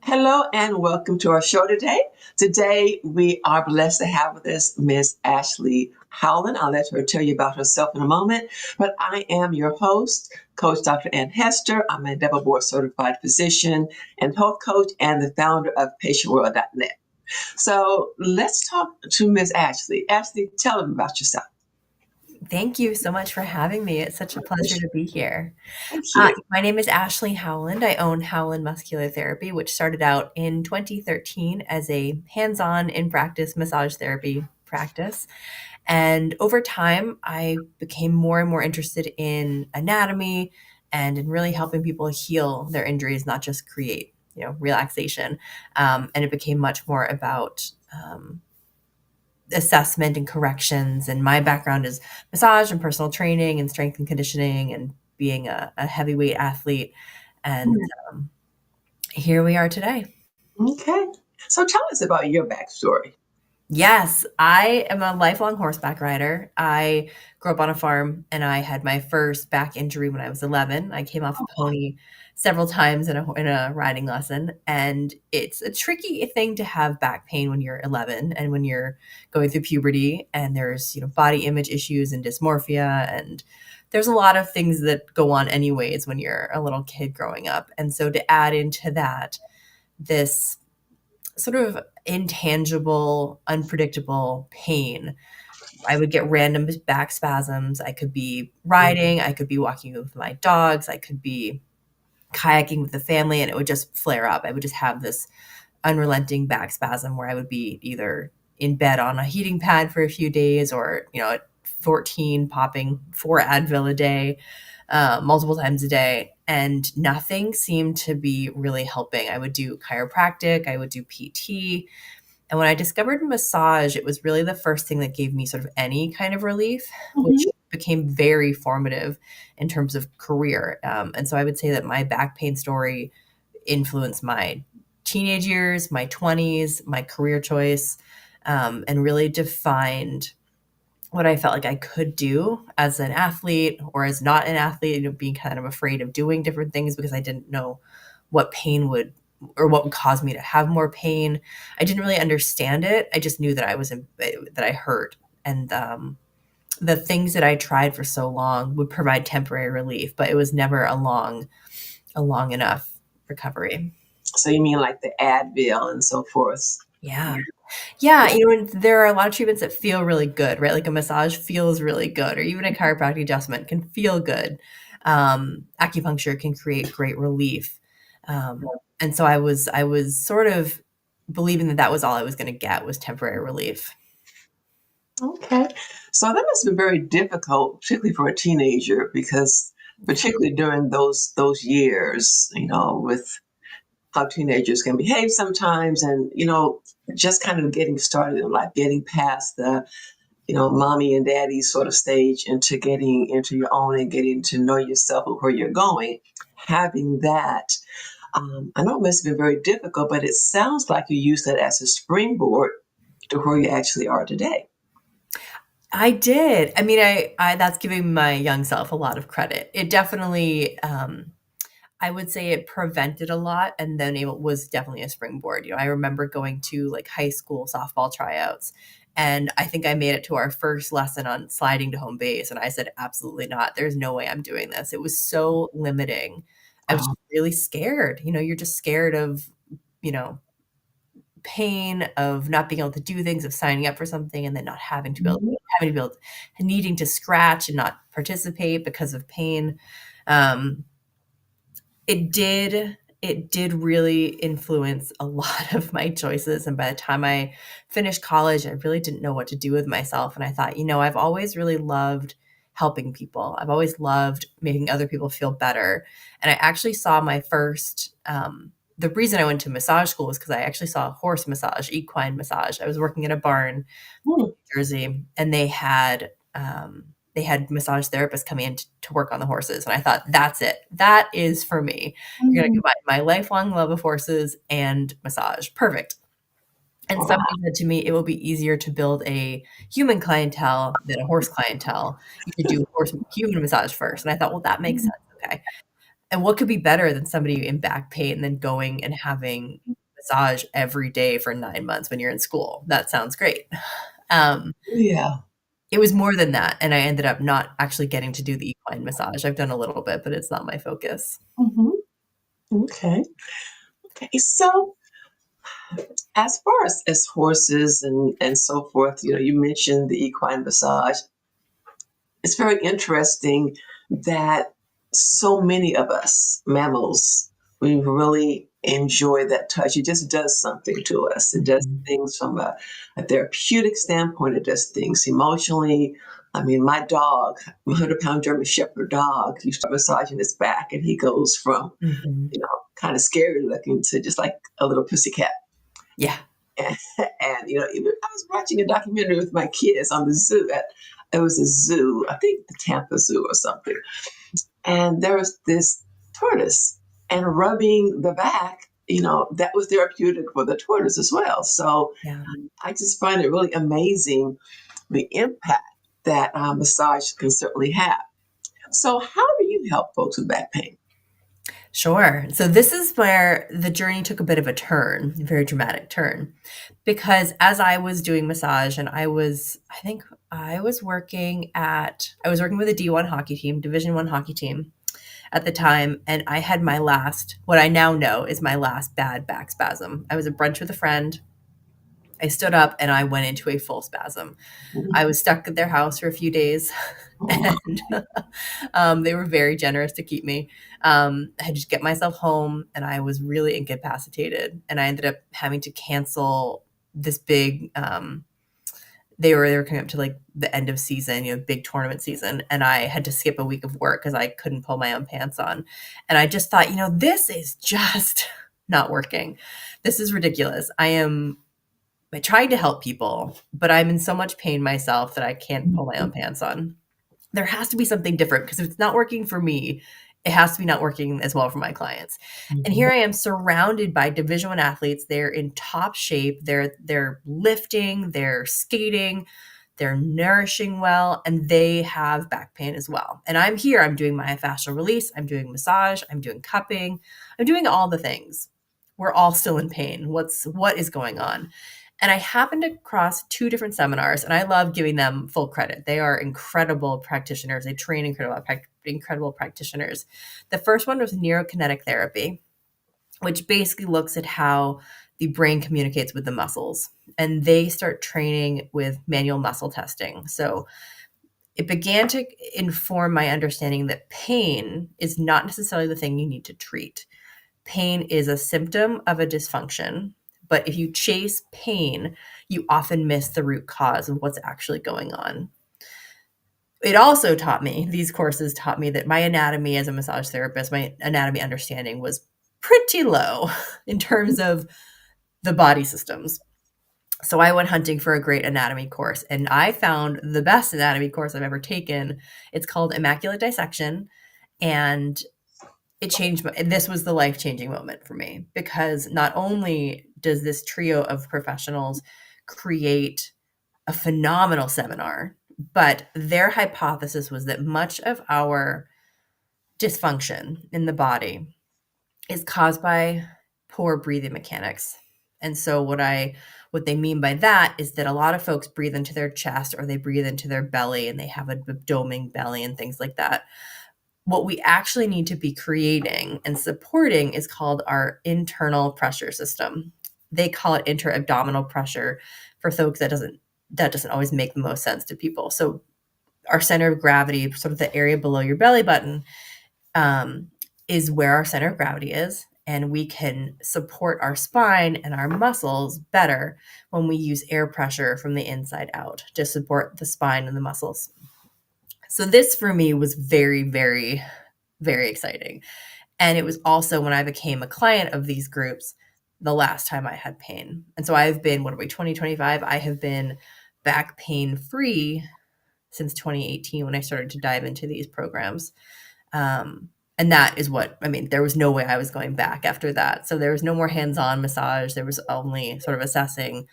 Hello and welcome to our show today. Today we are blessed to have with us Ms. Ashley Howland. I'll let her tell you about herself in a moment, but I am your host, Coach Dr. Ann Hester. I'm a double board certified physician and health coach and the founder of PatientWorld.net. So let's talk to Ms. Ashley. Ashley, tell them about yourself. Thank you so much for having me. It's such a pleasure to be here. Thank you. My name is Ashley Howland. I own Howland Muscular Therapy, which started out in 2013 as a hands-on in-practice massage therapy practice. And over time, I became more and more interested in anatomy and in really helping people heal their injuries, not just create, relaxation. And it became much more about assessment and corrections. And my background is massage and personal training and strength and conditioning and being a heavyweight athlete. And here we are today. Okay. So tell us about your backstory. Yes, I am a lifelong horseback rider. I grew up on a farm and I had my first back injury when I was 11. I came off a pony several times in a riding lesson, and it's a tricky thing to have back pain when you're 11 and when you're going through puberty, and there's, body image issues and dysmorphia, and there's a lot of things that go on anyways when you're a little kid growing up. And so to add into that this sort of intangible, unpredictable pain. I would get random back spasms. I could be riding, I could be walking with my dogs, I could be kayaking with the family, and it would just flare up. I would just have this unrelenting back spasm where I would be either in bed on a heating pad for a few days or, at 14 popping 4 Advil a day, multiple times a day, and nothing seemed to be really helping. I would do chiropractic, I would do PT. And when I discovered massage, it was really the first thing that gave me sort of any kind of relief, which became very formative in terms of career. And so I would say that my back pain story influenced my teenage years, my 20s, my career choice, and really defined what I felt like I could do as an athlete or as not an athlete, being kind of afraid of doing different things because I didn't know what pain would or what would cause me to have more pain. I didn't really understand it. I just knew that that I hurt. And the things that I tried for so long would provide temporary relief, but it was never a long enough recovery. So you mean like the Advil and so forth? Yeah. Yeah, and there are a lot of treatments that feel really good, right? Like a massage feels really good, or even a chiropractic adjustment can feel good. Acupuncture can create great relief. And so I was sort of believing that that was all I was going to get was temporary relief. Okay. So that must have been very difficult, particularly for a teenager, because particularly during those years, with how teenagers can behave sometimes and, just kind of getting started in life, getting past the, mommy and daddy sort of stage into getting into your own and getting to know yourself and where you're going. Having that, I know it must have been very difficult, but it sounds like you use that as a springboard to where you actually are today. I did. I mean, I that's giving my young self a lot of credit. It definitely, I would say it prevented a lot, and then it was definitely a springboard. I remember going to like high school softball tryouts, and I think I made it to our first lesson on sliding to home base, and I said, absolutely not. There's no way I'm doing this. It was so limiting. I was Oh, just really scared. You're just scared of, you know, pain, of not being able to do things, of signing up for something and then not mhm. having to be able, needing to scratch and not participate because of pain. Um, it did really influence a lot of my choices, and by the time I finished college, I really didn't know what to do with myself, and I thought, I've always really loved helping people. I've always loved making other people feel better, and I actually saw my first the reason I went to massage school was because I actually saw horse massage, equine massage. I was working in a barn Hmm. Jersey, and they had massage therapists coming in to work on the horses, and I thought, "That's it. That is for me. You're gonna Mhm. combine my lifelong love of horses and massage. Perfect." And Wow. somebody said to me, "It will be easier to build a human clientele than a horse clientele. You should do horse human massage first." And I thought, "Well, that makes sense, okay." And what could be better than somebody in back pain than going and having massage every day for 9 months when you're in school. That sounds great. Um, Yeah. it was more than that, and I ended up not actually getting to do the equine massage. I've done a little bit, but it's not my focus. Hmm. Okay. Okay. So, as far as horses and so forth, you mentioned the equine massage. It's very interesting that so many of us mammals, we really enjoy that touch. It just does something to us. It does Mhm. things from a therapeutic standpoint. It does things emotionally. I mean, my dog, my 100-pound German Shepherd dog, you start massaging his back, and he goes from, Mhm. kind of scary looking to just like a little pussycat. Yeah. And, even I was watching a documentary with my kids on the zoo. It was a zoo, I think the Tampa Zoo or something. And there was this tortoise, and rubbing the back, that was therapeutic for the tortoise as well. So Yeah. I just find it really amazing the impact that massage can certainly have. So, how do you help folks with back pain? Sure. So this is where the journey took a bit of a turn, a very dramatic turn, because as I was doing massage and I think I was working with a D1 hockey team, Division 1 hockey team at the time, and I had my last, what I now know is my last bad back spasm. I was at brunch with a friend. I stood up and I went into a full spasm. I was stuck at their house for a few days, and they were very generous to keep me. I had to get myself home, and I was really incapacitated. And I ended up having to cancel this big. They were coming up to like the end of season, big tournament season, and I had to skip a week of work because I couldn't pull my own pants on. And I just thought, this is just not working. This is ridiculous. I tried to help people, but I'm in so much pain myself that I can't pull my own pants on. There has to be something different because if it's not working for me, it has to be not working as well for my clients. And Mhm. here I am surrounded by Division 1 athletes. They're in top shape. They're lifting, they're skating, they're nourishing well, and they have back pain as well. And I'm here, I'm doing myofascial release, I'm doing massage, I'm doing cupping, I'm doing all the things. We're all still in pain. What is going on? And I happened across two different seminars, and I love giving them full credit. They are incredible practitioners. They train incredible practitioners. The first one was neurokinetic therapy, which basically looks at how the brain communicates with the muscles. And they start training with manual muscle testing. So it began to inform my understanding that pain is not necessarily the thing you need to treat. Pain is a symptom of a dysfunction, but if you chase pain, you often miss the root cause of what's actually going on. It also taught me, these courses taught me that my anatomy as a massage therapist, my anatomy understanding was pretty low in terms of the body systems. So I went hunting for a great anatomy course, and I found the best anatomy course I've ever taken. It's called Immaculate Dissection, and this was the life-changing moment for me because not only does this trio of professionals create a phenomenal seminar, but their hypothesis was that much of our dysfunction in the body is caused by poor breathing mechanics. And so what they mean by that is that a lot of folks breathe into their chest or they breathe into their belly and they have a doming belly and things like that. What we actually need to be creating and supporting is called our internal pressure system. They call it intra-abdominal pressure for folks that doesn't always make the most sense to people. So our center of gravity, sort of the area below your belly button, um, is where our center of gravity is. And we can support our spine and our muscles better when we use air pressure from the inside out to support the spine and the muscles. So this for me was very, very, very exciting. And it was also when I became a client of these groups, the last time I had pain. And so I've been, what are we, 2025? I have been back pain free since 2018 when I started to dive into these programs. And that is there was no way I was going back after that. So there was no more hands on massage. There was only sort of assessing,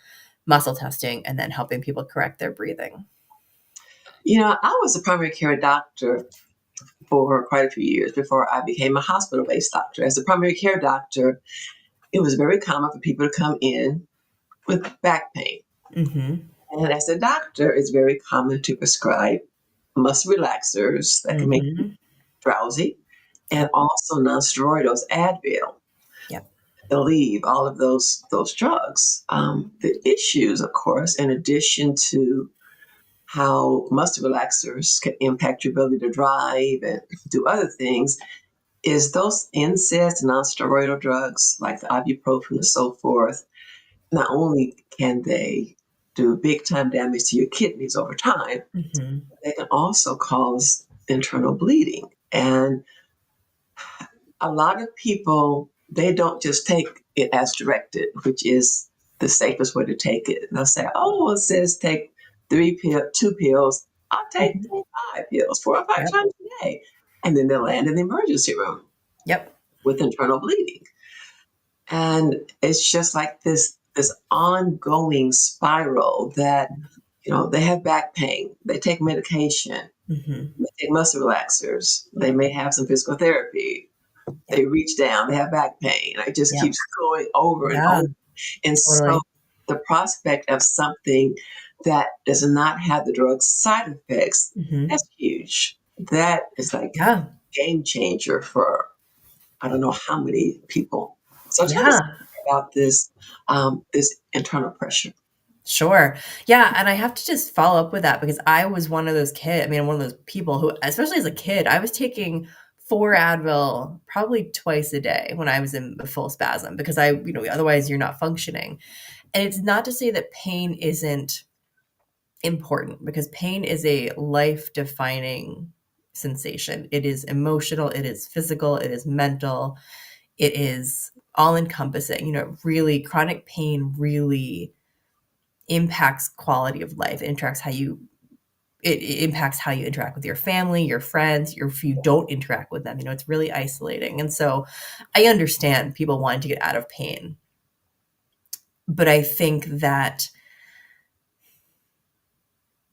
muscle testing, and then helping people correct their breathing. I was a primary care doctor for quite a few years before I became a hospital based doctor. As a primary care doctor, it was very common for people to come in with back pain. Mm-hmm. And as a doctor, it's very common to prescribe muscle relaxers that can make you Mm-hmm. drowsy, and Yep. also nonsteroidals, Advil, Yep. Aleve, all of those drugs. The issues, of course, in addition to how muscle relaxers can impact your ability to drive and do other things, is those NSAIDs, non-steroidal drugs like the ibuprofen and so forth. Not only can they do big time damage to your kidneys over time, Mm-hmm. they can also cause internal bleeding. And a lot of people, they don't just take it as directed, which is the safest way to take it. They'll say, oh, well, it says take 2 pills. I'll take Mm-hmm. 5 pills 4 or 5 Yep. times a day. And then they'll land in the emergency room Yep. with internal bleeding. And it's just like this ongoing spiral that, they have back pain, they take medication, Mm-hmm. they take muscle relaxers, they may have some physical therapy, Yep. they reach down, they have back pain. It just Yep. keeps going over and Yeah. over. And so Totally. the prospect of something that does not have the drug side effects, Mm-hmm. that's huge. That is like Yeah. game changer for I don't know how many people. So tell us Yeah. about this internal pressure. Sure. Yeah. And I have to just follow up with that because I was one of those kids. I mean, one of those people who, especially as a kid, I was taking 4 Advil probably twice a day when I was in the full spasm because otherwise you're not functioning. And it's not to say that pain isn't important because pain is a life defining sensation. It is emotional, it is physical, it is mental, it is all encompassing. Really, chronic pain really impacts quality of life. It impacts how you interact with your family, your friends, if you don't interact with them. It's really isolating. And so I understand people wanting to get out of pain. But I think that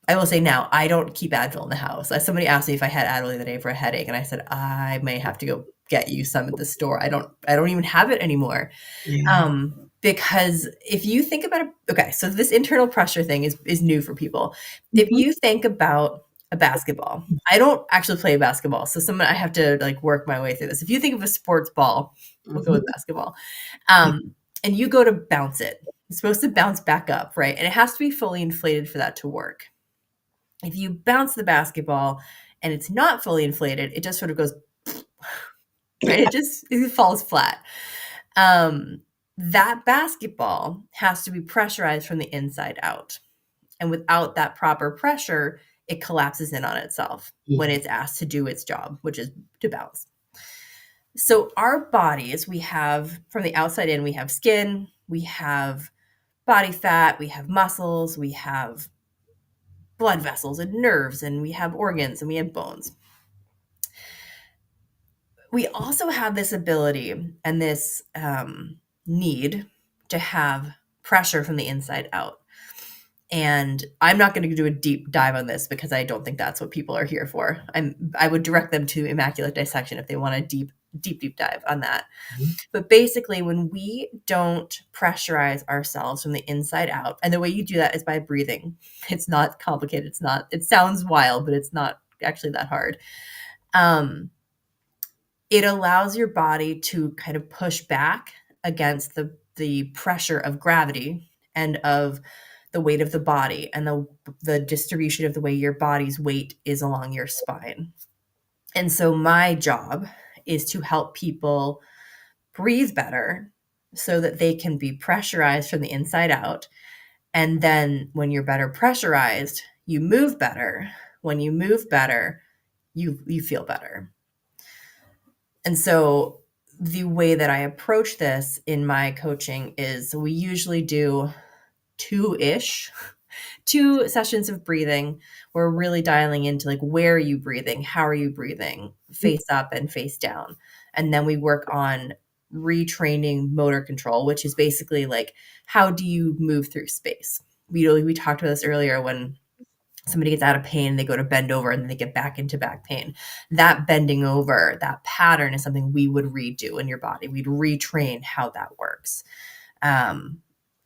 I will say now, I don't keep Advil in the house. Somebody asked me if I had Advil the other day for a headache, and I said I may have to go get you some at the store. I don't even have it anymore. Yeah. Because if you think about it, okay, so this internal pressure thing is new for people. If Mhm. you think about a basketball, I don't actually play basketball, so I have to like work my way through this. If you think of a sports ball, we'll go with Mhm. basketball, and you go to bounce it, it's supposed to bounce back up, right? And it has to be fully inflated for that to work. If you bounce the basketball and it's not fully inflated, it just sort of goes, right? It falls flat. Um, that basketball has to be pressurized from the inside out. And without that proper pressure, it collapses in on itself when Mhm. it's asked to do its job, which is to bounce. So, our bodies, we have from the outside in, we have skin, we have body fat, we have muscles, we have blood vessels and nerves, and we have organs and we have bones. We also have this ability and this need to have pressure from the inside out. And I'm not going to do a deep dive on this because I don't think that's what people are here for. I would direct them to Immaculate Dissection if they want a deep dive on that. But basically, when we don't pressurize ourselves from the inside out, and the way you do that is by breathing. It's not complicated. It sounds wild, but it's not actually that hard. It allows your body to kind of push back against the pressure of gravity and of the weight of the body and the distribution of the way your body's weight is along your spine. And so my job is to help people breathe better so that they can be pressurized from the inside out. And then when you're better pressurized, you move better. When you move better, you feel better. And so the way that I approach this in my coaching is we usually do two-ish, 2 sessions of breathing. We're really dialing into like, where are you breathing? How are you breathing? Face up and face down. And then we work on retraining motor control, which is basically like, how do you move through space? We talked about this earlier when somebody gets out of pain, they go to bend over and then they get back into back pain. That bending over, that pattern is something we would redo in your body. We'd retrain how that works.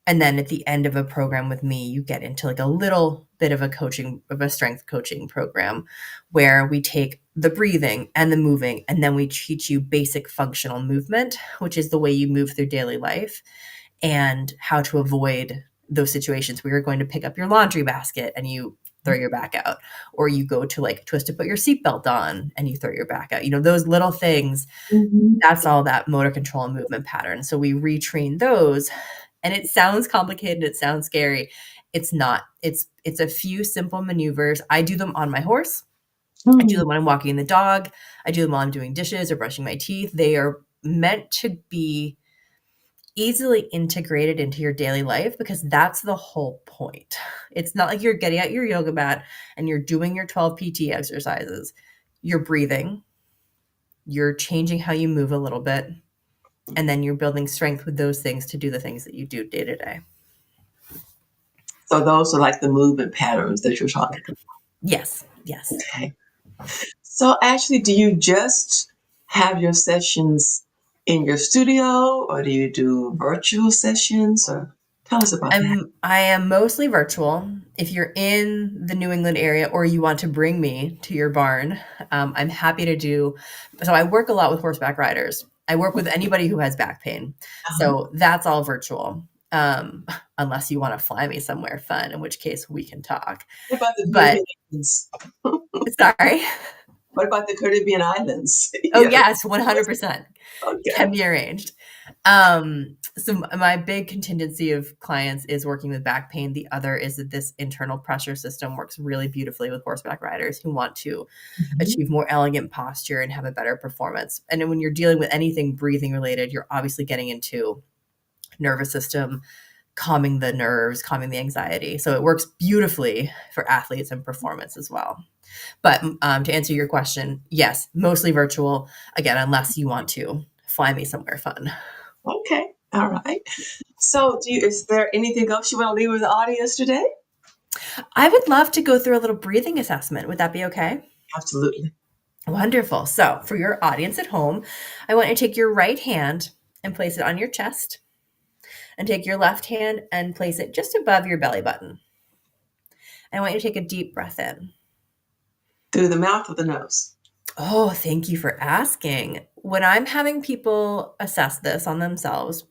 And then at the end of a program with me, you get into like a little bit of a strength coaching program where we take the breathing and the moving, and then we teach you basic functional movement, which is the way you move through daily life and how to avoid those situations where you're going to pick up your laundry basket and you throw your back out, or you go to like twist to put your seatbelt on and you throw your back out. Those little things, that's all that motor control and movement pattern. So we retrain those, and it sounds complicated. It sounds scary. It's not. It's a few simple maneuvers. I do them on my horse. I do them when I'm walking the dog. I do them while I'm doing dishes or brushing my teeth. They are meant to be easily integrated into your daily life because that's the whole point. It's not like you're getting out your yoga mat and you're doing your 12 PT exercises. You're breathing, you're changing how you move a little bit, and then you're building strength with those things to do the things that you do day to day. So those are like the movement patterns that you're talking about. Yes. Okay. So actually, do you just have your sessions in your studio, or do you do virtual sessions? Or tell us about that. I am mostly virtual. If you're in the New England area or you want to bring me to your barn, I'm happy to do. So I work a lot with horseback riders. I work with anybody who has back pain. So that's all virtual. Unless you want to fly me somewhere fun, in which case we can talk. What about the But Caribbean Islands? sorry. What about the Caribbean Islands? Oh yes, 100%. Okay. Can be arranged. So my big contingency of clients is working with back pain. The other is that this internal pressure system works really beautifully with horseback riders who want to achieve more elegant posture and have a better performance. And then when you're dealing with anything breathing related, you're obviously getting into nervous system, calming the nerves, calming the anxiety. So it works beautifully for athletes and performance as well. But to answer your question, yes, mostly virtual. Again, unless you want to fly me somewhere fun. Okay. All right. So is there anything else you want to leave with the audience today? I would love to go through a little breathing assessment. Would that be okay? Absolutely. Wonderful. So for your audience at home, I want you to take your right hand and place it on your chest, and take your left hand and place it just above your belly button. And I want you to take a deep breath in. Through the mouth or the nose? Oh, thank you for asking. When I'm having people assess this on themselves,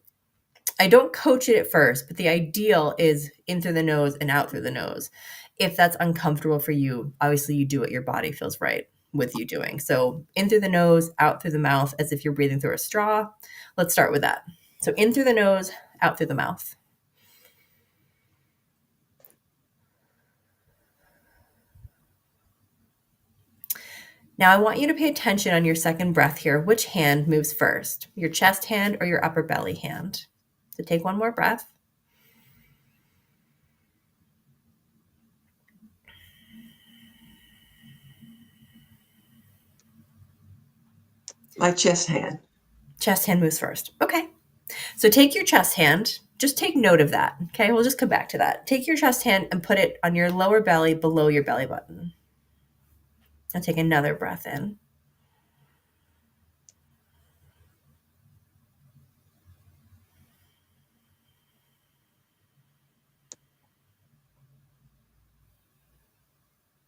I don't coach it at first, but the ideal is in through the nose and out through the nose. If that's uncomfortable for you, obviously you do what your body feels right with you doing. So in through the nose, out through the mouth, as if you're breathing through a straw. Let's start with that. So in through the nose, out through the mouth. Now I want you to pay attention on your second breath here. Which hand moves first? Your chest hand or your upper belly hand? So take one more breath. My chest hand. Chest hand moves first. Okay. So take your chest hand. Just take note of that. Okay. We'll just come back to that. Take your chest hand and put it on your lower belly below your belly button. Now take another breath in.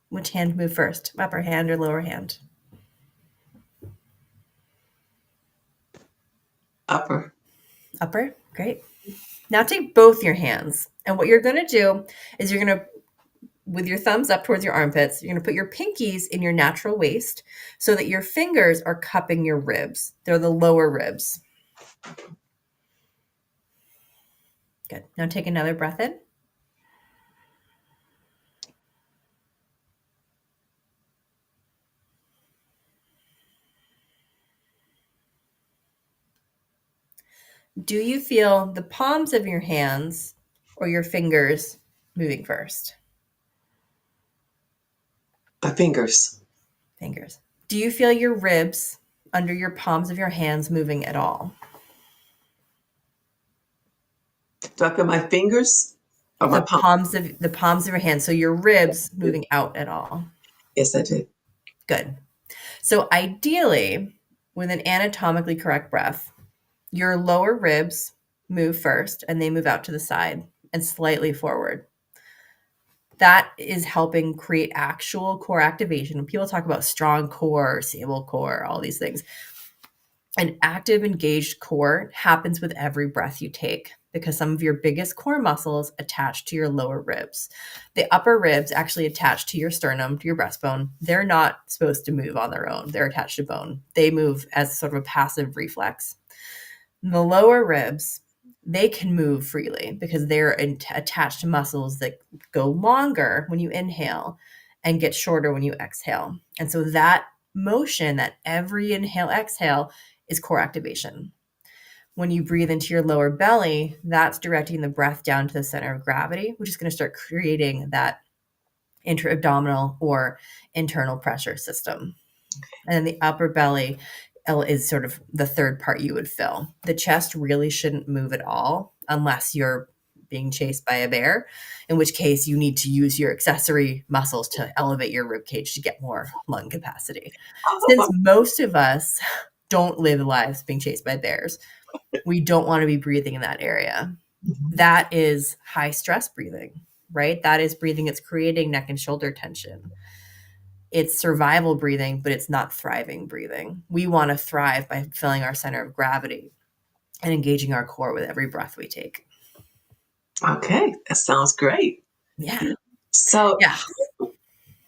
Which hand moved first? Upper hand or lower hand? Upper. Upper. Great. Now take both your hands. And what you're going to do is you're going to, with your thumbs up towards your armpits, you're going to put your pinkies in your natural waist so that your fingers are cupping your ribs. They're the lower ribs. Good. Now take another breath in. Do you feel the palms of your hands or your fingers moving first? My fingers. Fingers. Do you feel your ribs under your palms of your hands moving at all? Do I feel my fingers Oh, my The palm. palms of your hands. So your ribs moving out at all. Yes, I did. Good. So ideally, with an anatomically correct breath, your lower ribs move first and they move out to the side and slightly forward. That is helping create actual core activation. When people talk about strong core, stable core, all these things, an active, engaged core happens with every breath you take because some of your biggest core muscles attach to your lower ribs. The upper ribs actually attach to your sternum, to your breastbone. They're not supposed to move on their own. They're attached to bone. They move as sort of a passive reflex. The lower ribs, they can move freely because they're attached to muscles that go longer when you inhale and get shorter when you exhale. And so that motion, that every inhale, exhale, is core activation. When you breathe into your lower belly, that's directing the breath down to the center of gravity, which is going to start creating that intra-abdominal or internal pressure system. And then the upper belly is sort of the third part you would fill. The chest really shouldn't move at all unless you're being chased by a bear, in which case you need to use your accessory muscles to elevate your rib cage to get more lung capacity. Since most of us don't live lives being chased by bears, we don't want to be breathing in that area. That is high stress breathing, right? That is breathing that's creating neck and shoulder tension. It's survival breathing, but it's not thriving breathing. We want to thrive by filling our center of gravity and engaging our core with every breath we take. Okay, that sounds great. Yeah. So, Yeah.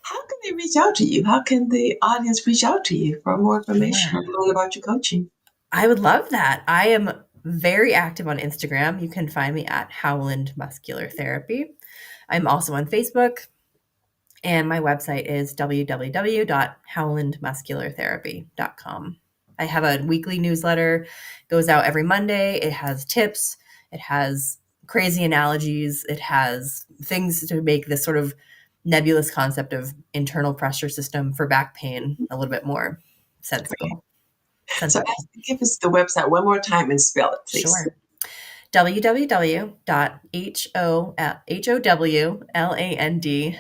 how can they reach out to you? How can the audience reach out to you for more information Yeah. and learn about your coaching? I would love that. I am very active on Instagram. You can find me at Howland Muscular Therapy. I'm also on Facebook, and my website is www.howlandmusculartherapy.com. I have a weekly newsletter, goes out every Monday. It has tips, it has crazy analogies, it has things to make this sort of nebulous concept of internal pressure system for back pain a little bit more sensible. So, give us the website one more time and spell it, please. Sure. www.howlandmusculartherapy.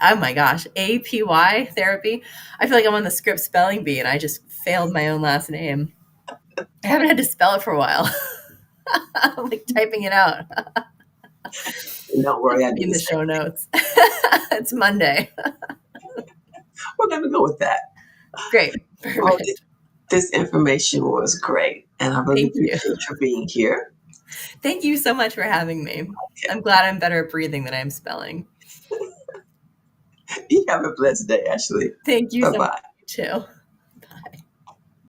Oh my gosh, APY therapy. I feel like I'm on the script spelling bee and I just failed my own last name. I haven't had to spell it for a while. I'm like typing it out. Don't worry, I In did the the show same. notes. It's Monday. We're going to go with that. Great. Well, Perfect. this information was great, and I really Thank you. appreciate your being here. Thank you so much for having me. I'm glad I'm better at breathing than I am spelling. You have a blessed day, Ashley. Thank you so much, Bye-bye. you too.